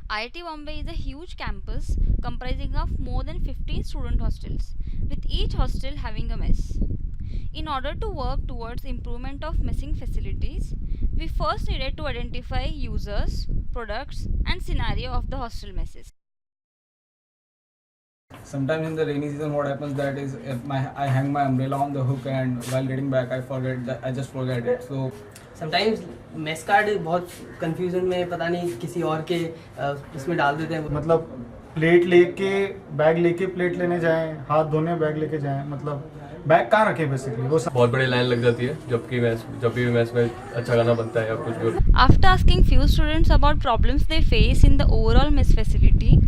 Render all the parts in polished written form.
IIT Bombay is a huge campus comprising of more than 15 student hostels, with each hostel having a mess. In order to work towards improvement of messing facilities, we first needed to identify users, products, and scenario of the hostel messes. Sometimes in the rainy season, what happens that is if I hang my umbrella on the hook and while getting back, I just forget it. So sometimes mess card बहुत confusion में पता नहीं किसी और के उसमें डाल देते हैं. मतलब प्लेट लेके बैग लेके प्लेट लेने जाएं, हाथ धोने बैग लेके जाएं, मतलब बैग कहाँ रखें बेसिकली वो बहुत बड़ी लाइन लग जाती है जब भी मैस में अच्छा खाना बनता है या कुछ भी. After asking few students about problems they face in the overall mess facility,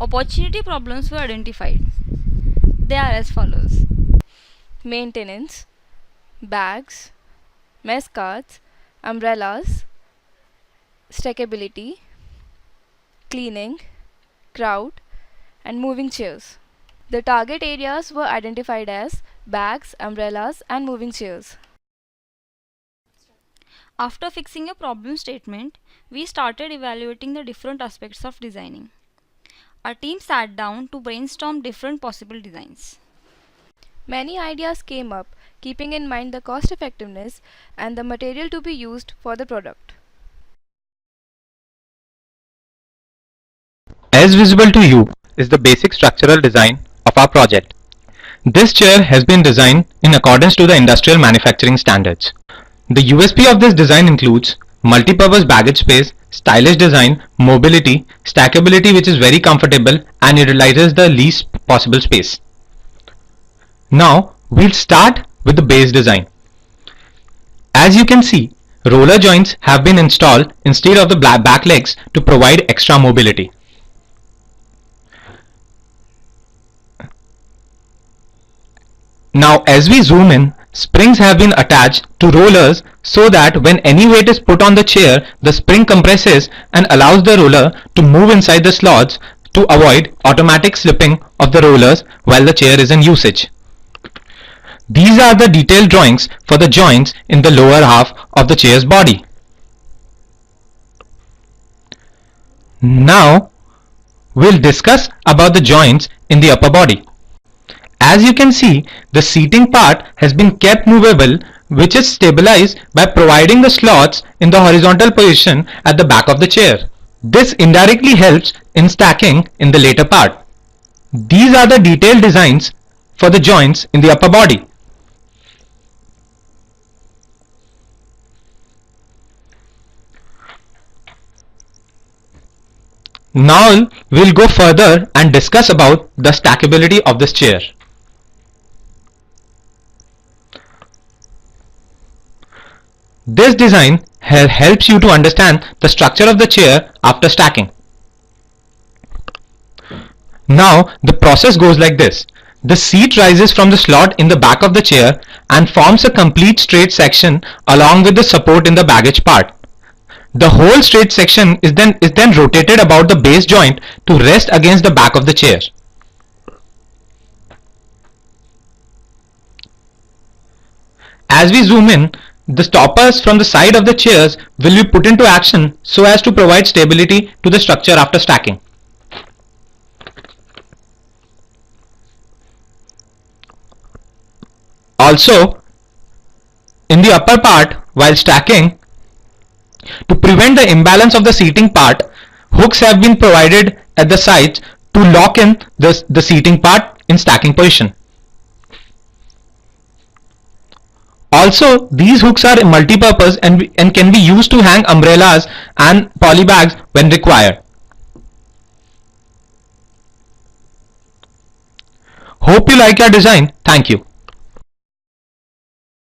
opportunity problems were identified. They are as follows: maintenance, bags, mess cards, umbrellas, stackability, cleaning, crowd, and moving chairs. The target areas were identified as bags, umbrellas, and moving chairs. After fixing a problem statement, we started evaluating the different aspects of designing. Our team sat down to brainstorm different possible designs. Many ideas came up, keeping in mind the cost effectiveness and the material to be used for the product. As visible to you is the basic structural design of our project. This chair has been designed in accordance to the industrial manufacturing standards. The USP of this design includes multi-purpose baggage space, stylish design, mobility, stackability which is very comfortable and utilizes the least possible space. Now we'll start with the base design. As you can see, roller joints have been installed instead of the back legs to provide extra mobility. Now as we zoom in, springs have been attached to rollers so that when any weight is put on the chair, the spring compresses and allows the roller to move inside the slots to avoid automatic slipping of the rollers while the chair is in usage. These are the detailed drawings for the joints in the lower half of the chair's body. Now we'll discuss about the joints in the upper body. As you can see, the seating part has been kept movable, which is stabilized by providing the slots in the horizontal position at the back of the chair. This indirectly helps in stacking in the later part. These are the detailed designs for the joints in the upper body. Now we'll go further and discuss about the stackability of this chair. This design helps you to understand the structure of the chair after stacking. Now the process goes like this. The seat rises from the slot in the back of the chair and forms a complete straight section along with the support in the baggage part. The whole straight section is then rotated about the base joint to rest against the back of the chair. As we zoom in, the stoppers from the side of the chairs will be put into action so as to provide stability to the structure after stacking. Also, in the upper part, while stacking, to prevent the imbalance of the seating part, hooks have been provided at the sides to lock in the seating part in stacking position. Also, these hooks are multi-purpose and can be used to hang umbrellas and poly bags when required. Hope you like your design. Thank you.